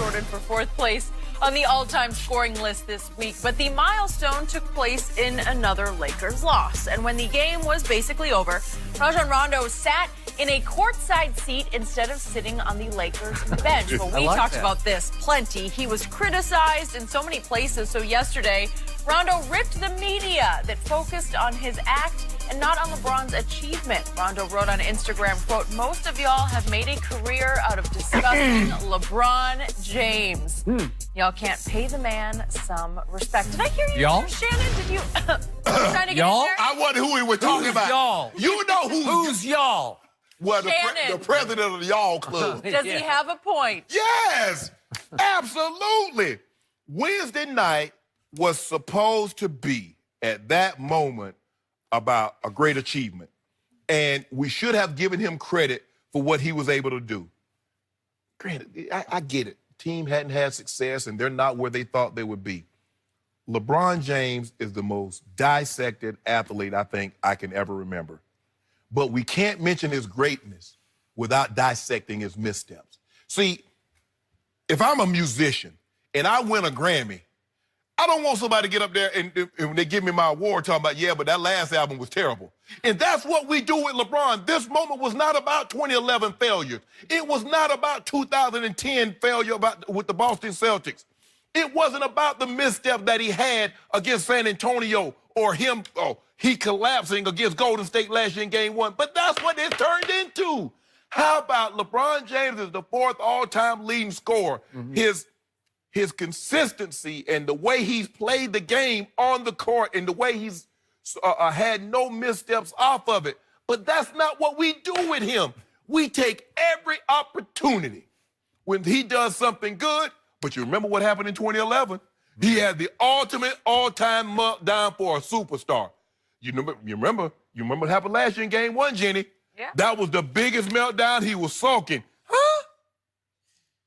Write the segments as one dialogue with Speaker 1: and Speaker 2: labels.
Speaker 1: Jordan for fourth place on the all-time scoring list this week. But the milestone took place in another Lakers loss. And when the game was basically over, Rondo sat in a courtside seat instead of sitting on the Lakers bench. Well, we talked about this plenty. He was criticized in so many places. So yesterday, Rondo ripped the media that focused on his act and not on LeBron's achievement. Rondo wrote on Instagram, quote, "Most of y'all have made a career out of discussing LeBron James. Y'all can't pay the man some respect." Did I hear you,
Speaker 2: y'all?
Speaker 1: Shannon? Did you trying to get
Speaker 2: y'all?
Speaker 1: in there?
Speaker 3: I wonder who we were talking about.
Speaker 2: Y'all?
Speaker 3: You know
Speaker 2: Who's y'all?
Speaker 3: Well, the
Speaker 1: Shannon.
Speaker 3: president of the y'all club.
Speaker 1: Does he have a point?
Speaker 3: Yes, absolutely. Wednesday night was supposed to be, at that moment, about a great achievement. And we should have given him credit for what he was able to do. Granted, I get it. Team hadn't had success, and they're not where they thought they would be. LeBron James is the most dissected athlete I think I can ever remember. But we can't mention his greatness without dissecting his missteps. See, if I'm a musician and I win a Grammy, I don't want somebody to get up there and when they give me my award talking about, yeah, but that last album was terrible. And that's what we do with LeBron. This moment was not about 2011 failures. It was not about 2010 failure with the Boston Celtics. It wasn't about the misstep that he had against San Antonio or he collapsing against Golden State last year in Game 1. But that's what it turned into. How about LeBron James is the fourth all-time leading scorer? His consistency and the way he's played the game on the court and the way he's had no missteps off of it. But that's not what we do with him. We take every opportunity when he does something good. But you remember what happened in 2011? He had the ultimate all-time meltdown for a superstar. You remember what happened last year in Game 1, Jenny?
Speaker 1: Yeah.
Speaker 3: That was the biggest meltdown. He was sulking. Huh?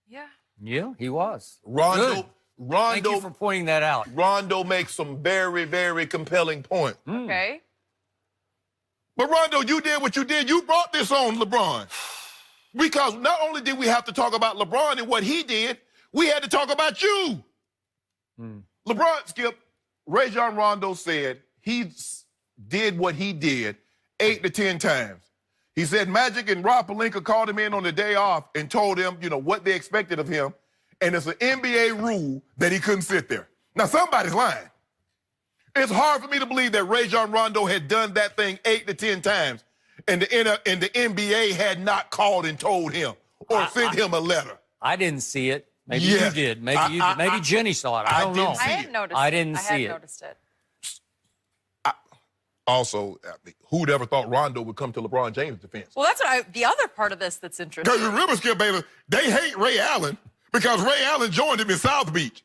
Speaker 1: Yeah.
Speaker 2: Yeah, he was.
Speaker 3: Rondo.
Speaker 2: Thank you for pointing that out.
Speaker 3: Rondo makes some very, very compelling points.
Speaker 1: Okay.
Speaker 3: But Rondo, you did what you did. You brought this on LeBron. Because not only did we have to talk about LeBron and what he did, we had to talk about you. LeBron, Skip, Rajon Rondo said he did what he did 8 to 10 times. He said Magic and Rob Pelinka called him in on the day off and told him, what they expected of him. And it's an NBA rule that he couldn't sit there. Now, somebody's lying. It's hard for me to believe that Rajon Rondo had done that thing 8 to 10 times and the NBA had not called and told him or sent him a letter.
Speaker 2: I didn't see it. Maybe you did. Maybe you did. Maybe Jenny saw it. I don't know.
Speaker 1: I hadn't noticed it.
Speaker 2: I didn't see it.
Speaker 1: I hadn't noticed it.
Speaker 3: Also, who'd ever thought Rondo would come to LeBron James' defense?
Speaker 1: Well, that's the other part of this that's interesting.
Speaker 3: Because remember, Skip Bayless, they hate Ray Allen because Ray Allen joined him in South Beach.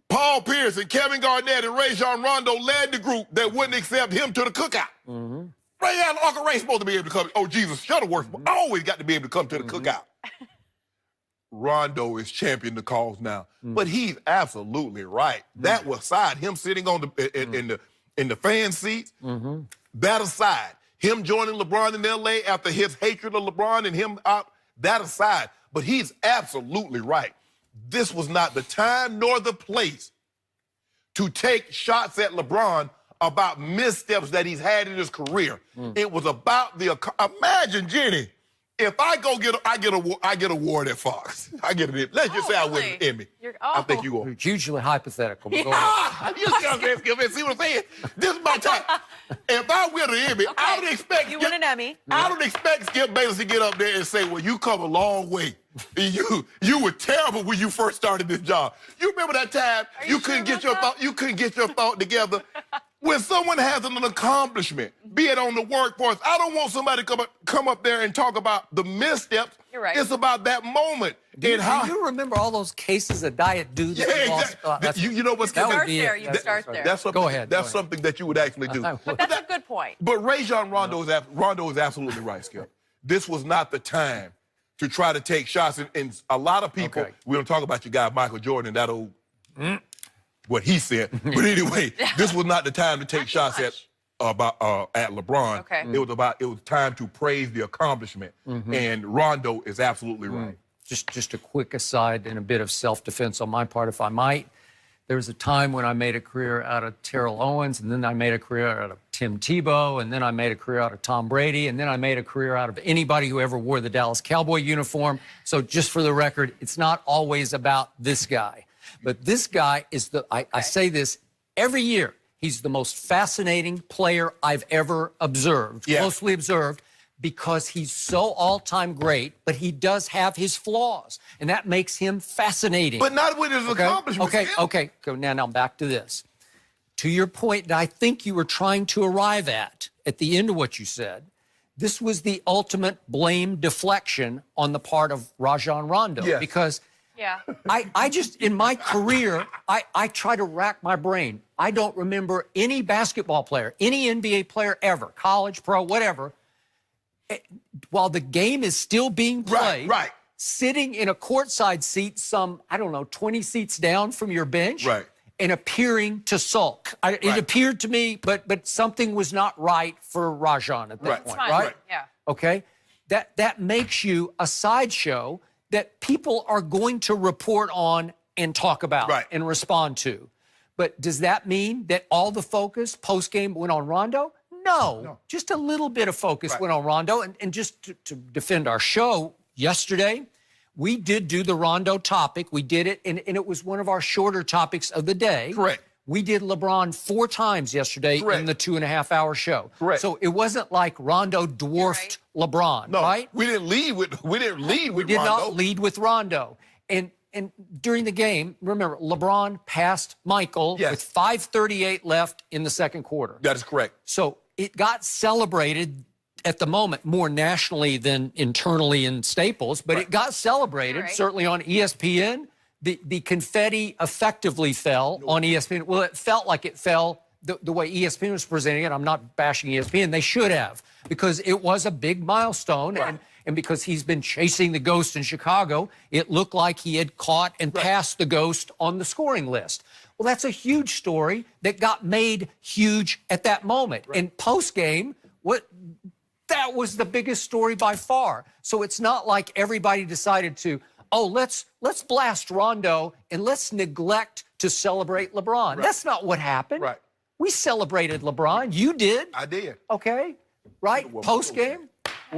Speaker 3: Paul Pierce and Kevin Garnett and Rajon Rondo led the group that wouldn't accept him to the cookout. Ray Allen, Uncle Ray's supposed to be able to come. Oh, Jesus, Shuttleworth always got to be able to come to the cookout. Rondo is championing the cause now. But he's absolutely right. That was aside, him sitting on in the fan seats, that aside, him joining LeBron in L.A. after his hatred of LeBron and him out, that aside. But he's absolutely right. This was not the time nor the place to take shots at LeBron about missteps that he's had in his career. It was about imagine, Jenny, if I get award at Fox. I get it. Let's just say I win an Emmy. I think you will.
Speaker 2: You're hugely hypothetical. But go
Speaker 3: ahead. You see what I'm saying? This is my time. If I win an Emmy, I would expect
Speaker 1: you win an Emmy.
Speaker 3: I don't expect Skip Bayless to get up there and say, "Well, you come a long way. You were terrible when you first started this job." You remember that time you couldn't get your thought together. When someone has an accomplishment, be it on the workforce, I don't want somebody to come up there and talk about the missteps.
Speaker 1: You're right.
Speaker 3: It's about that moment.
Speaker 2: Do you remember all those cases of Diet Dew that you lost?
Speaker 3: You know what's
Speaker 1: start there. You start there.
Speaker 3: That's something,
Speaker 2: Go ahead.
Speaker 3: That's something that you would actually do.
Speaker 1: But that's a good point.
Speaker 3: But Rajon Rondo is absolutely right, Skip. This was not the time to try to take shots. And a lot of people, we don't talk about your guy Michael Jordan, that old... what he said. But anyway, this was not the time to take shots at LeBron.
Speaker 1: Okay.
Speaker 3: It was time to praise the accomplishment. And Rondo is absolutely right.
Speaker 2: just a quick aside and a bit of self-defense on my part, if I might. There was a time when I made a career out of Terrell Owens, and then I made a career out of Tim Tebow, and then I made a career out of Tom Brady, and then I made a career out of anybody who ever wore the Dallas Cowboy uniform. So just for the record, it's not always about this guy. But this guy is I say this every year, he's the most fascinating player I've ever observed, closely observed, because he's so all-time great, but he does have his flaws, and that makes him fascinating.
Speaker 3: But not with his accomplishments.
Speaker 2: Okay. So now back to this. To your point that I think you were trying to arrive at the end of what you said, this was the ultimate blame deflection on the part of Rajon Rondo.
Speaker 3: Yes.
Speaker 2: Because I just, in my career, I try to rack my brain. I don't remember any basketball player, any NBA player ever, college, pro, whatever, while the game is still being played, sitting in a courtside seat some, 20 seats down from your bench, and appearing to sulk. It appeared to me, but something was not right for Rajon at that point, right?
Speaker 1: Yeah.
Speaker 2: Okay? That makes you a sideshow that people are going to report on and talk about and respond to. But does that mean that all the focus post-game went on Rondo? No, just a little bit of focus went on Rondo. And just to defend our show yesterday, we did do the Rondo topic. We did it, and it was one of our shorter topics of the day.
Speaker 3: Correct.
Speaker 2: We did LeBron 4 times yesterday in the 2.5-hour show.
Speaker 3: Correct.
Speaker 2: So it wasn't like Rondo dwarfed LeBron, right?
Speaker 3: We didn't lead with Rondo.
Speaker 2: We did not lead with Rondo. And during the game, remember, LeBron passed Michael with 5:38 left in the second quarter.
Speaker 3: That is correct.
Speaker 2: So it got celebrated at the moment more nationally than internally in Staples, but it got celebrated, certainly on ESPN. The confetti effectively fell on ESPN. Well, it felt like it fell the way ESPN was presenting it. I'm not bashing ESPN. They should have, because it was a big milestone. And because he's been chasing the ghost in Chicago, it looked like he had caught and passed the ghost on the scoring list. Well, that's a huge story that got made huge at that moment. And post-game, that was the biggest story by far. So it's not like everybody decided to, let's blast Rondo and let's neglect to celebrate LeBron. That's not what happened. We celebrated LeBron. You did.
Speaker 3: I did.
Speaker 2: Okay. Right? Post-game?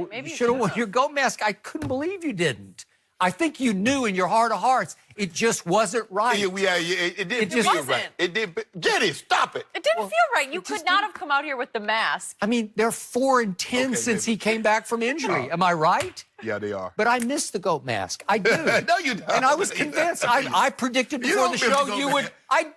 Speaker 1: Maybe
Speaker 2: you should have worn your goat mask. I couldn't believe you didn't. I think you knew in your heart of hearts it just wasn't right.
Speaker 3: It didn't feel right. It did. Jenny, stop it.
Speaker 1: It didn't feel right. You could not have come out here with the mask.
Speaker 2: I mean, they're 4-10 since he came back from injury. Am I right?
Speaker 3: Yeah, they are.
Speaker 2: But I miss the goat mask. I do.
Speaker 3: No, you don't.
Speaker 2: And I was convinced. I predicted before the show you would. I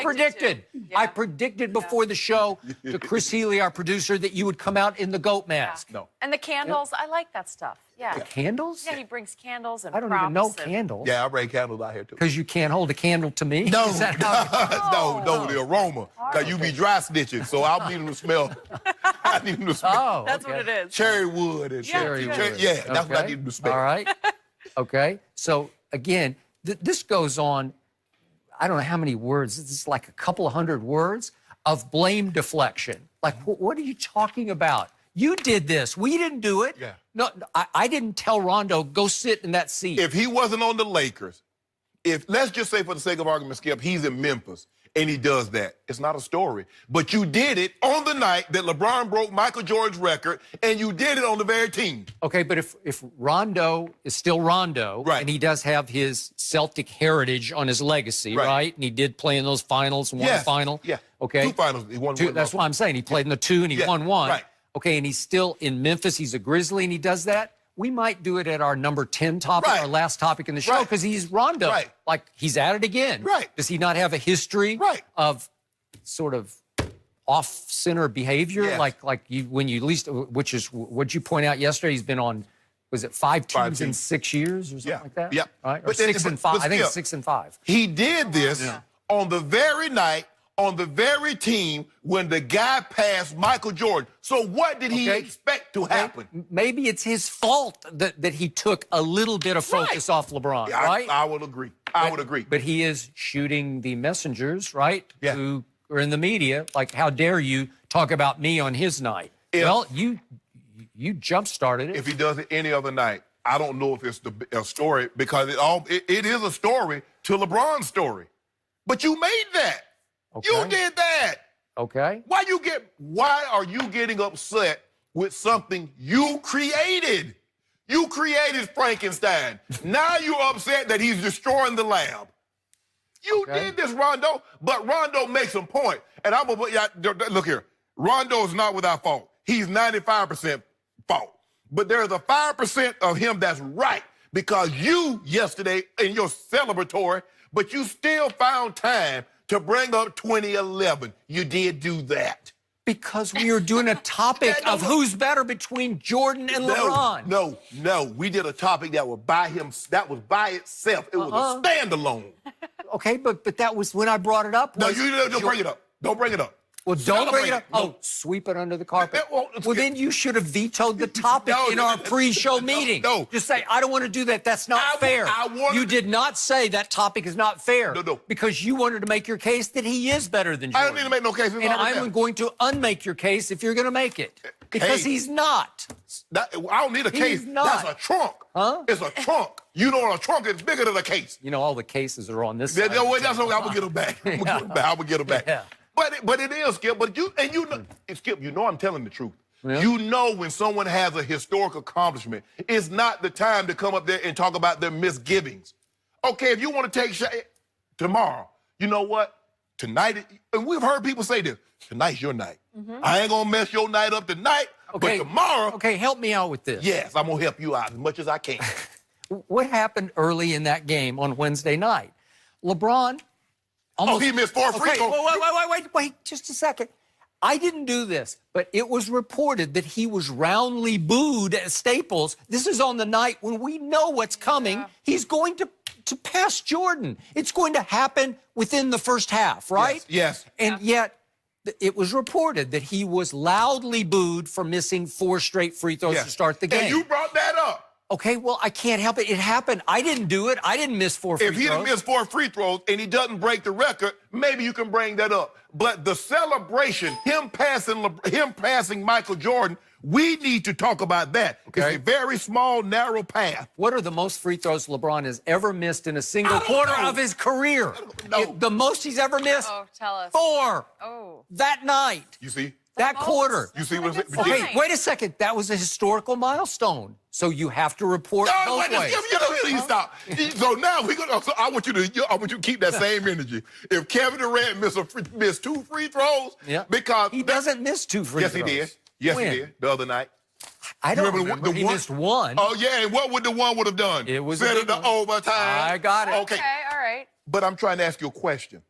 Speaker 2: predicted. I predicted before the show to Chris Healy, our producer, that you would come out in the goat mask.
Speaker 3: No.
Speaker 1: And the candles, I like that stuff. Yeah.
Speaker 2: The candles?
Speaker 1: Yeah, he brings candles and
Speaker 2: I don't even know candles.
Speaker 3: Yeah, I bring candles out here too.
Speaker 2: Because you can't hold a candle to me?
Speaker 3: No.
Speaker 2: Is that how
Speaker 3: no, the aroma. Because you be dry snitching, so I'll need them to smell. I need them to smell.
Speaker 2: Oh,
Speaker 1: that's what it is.
Speaker 3: Cherry wood and
Speaker 2: cherry wood.
Speaker 3: Yeah, that's what I need them to smell.
Speaker 2: All right. Okay. So again, this goes on. I don't know how many words. This is like a couple of hundred words of blame deflection. Like, what are you talking about? You did this. We didn't do it.
Speaker 3: Yeah.
Speaker 2: No, I didn't tell Rondo, go sit in that seat.
Speaker 3: If he wasn't on the Lakers, let's just say for the sake of argument, Skip, he's in Memphis and he does that. It's not a story. But you did it on the night that LeBron broke Michael Jordan's record, and you did it on the very team.
Speaker 2: Okay, but if Rondo is still Rondo, and he does have his Celtic heritage on his legacy, right? And he did play in those finals and won the final.
Speaker 3: Yeah.
Speaker 2: Okay.
Speaker 3: 2 finals. He won one.
Speaker 2: That's what I'm saying. He played in the 2 and he won 1.
Speaker 3: Right.
Speaker 2: Okay, and he's still in Memphis. He's a Grizzly and he does that. We might do it at our number 10 topic, our last topic in the show, because he's Rondo. Like, he's at it again. Does he not have a history of sort of off-center behavior? Like you, when you least, which is what you point out yesterday, he's been on, was it 5 teams in 6 years or something like that? Right? Or 6 and 5. I think it's 6 and 5.
Speaker 3: He did this on the very night, on the very team when the guy passed Michael Jordan. So what did he expect to happen?
Speaker 2: Maybe it's his fault that he took a little bit of focus off LeBron, right?
Speaker 3: I would agree. I would agree.
Speaker 2: But he is shooting the messengers, right? Who are in the media. Like, how dare you talk about me on his night? Well, you jump-started it.
Speaker 3: If he does it any other night, I don't know if it's a story because it is a story to LeBron's story. But you made that.
Speaker 2: Okay.
Speaker 3: You did that.
Speaker 2: Okay.
Speaker 3: Why are you getting upset with something you created? You created Frankenstein. Now you're upset that he's destroying the lab. You did this, Rondo, but Rondo makes some point. And I'm gonna look here. Rondo is not without fault. He's 95% fault. But there's a 5% of him that's right because you yesterday in your celebratory, but you still found time to bring up 2011. You did do that.
Speaker 2: Because we were doing a topic of who's better between Jordan and LeBron.
Speaker 3: No. We did a topic that was by itself. It was a standalone.
Speaker 2: Okay, but that was when I brought it up.
Speaker 3: No, you don't bring it up. Don't bring it up.
Speaker 2: Well, don't bring it up. Oh, sweep it under the carpet. Well, then you should have vetoed the topic in our pre-show meeting.
Speaker 3: No.
Speaker 2: Just say, I don't want to do that. That's not fair. You did not say that topic is not fair.
Speaker 3: No.
Speaker 2: Because you wanted to make your case that he is better than Jordan.
Speaker 3: I don't need to make no case.
Speaker 2: And I'm going to unmake your case if you're going to make it. Because he's not.
Speaker 3: I don't need a case.
Speaker 2: He's not.
Speaker 3: That's a trunk.
Speaker 2: Huh?
Speaker 3: It's a trunk. You know, a trunk is bigger than a case.
Speaker 2: You know, all the cases are on this side.
Speaker 3: No, wait, that's okay. I'm going to get them back. I'm going to get them back.
Speaker 2: Yeah.
Speaker 3: But it is, Skip. But you know, Skip, you know I'm telling the truth.
Speaker 2: Yeah.
Speaker 3: You know when someone has a historic accomplishment, it's not the time to come up there and talk about their misgivings. Okay, if you want to take tomorrow, you know what? Tonight, and we've heard people say this, tonight's your night. I ain't going to mess your night up tonight, but tomorrow.
Speaker 2: Okay, help me out with this.
Speaker 3: Yes, I'm going to help you out as much as I can.
Speaker 2: What happened early in that game on Wednesday night? LeBron
Speaker 3: he missed 4 free throws.
Speaker 2: Wait, just a second. I didn't do this, but it was reported that he was roundly booed at Staples. This is on the night when we know what's coming. Yeah. He's going to pass Jordan. It's going to happen within the first half, right?
Speaker 3: Yes.
Speaker 2: And yet, it was reported that he was loudly booed for missing 4 straight free throws to start the game.
Speaker 3: And you brought that up.
Speaker 2: Okay, well, I can't help it. It happened. I didn't do it. I didn't miss 4 free throws.
Speaker 3: If he didn't miss 4 free throws and he doesn't break the record, maybe you can bring that up. But the celebration, him passing Michael Jordan, we need to talk about that. Okay. It's a very small, narrow path.
Speaker 2: What are the most free throws LeBron has ever missed in a single quarter of his career? The most he's ever missed?
Speaker 1: Oh, tell us.
Speaker 2: 4.
Speaker 1: Oh.
Speaker 2: That night.
Speaker 3: You see?
Speaker 2: That quarter.
Speaker 3: You see what I'm saying?
Speaker 2: Okay, wait a second. That was a historical milestone. So you have to report both ways.
Speaker 3: Stop. So now I want you to keep that same energy. If Kevin Durant missed 2 free throws, because
Speaker 2: he doesn't miss 2 free throws.
Speaker 3: Yes, he did. Yes, he did. The other night.
Speaker 2: I don't remember. He missed 1.
Speaker 3: Oh yeah, and what would the 1 would have done?
Speaker 2: It was
Speaker 3: set it to overtime.
Speaker 2: I got it.
Speaker 3: Okay,
Speaker 1: all right.
Speaker 3: But I'm trying to ask you a question.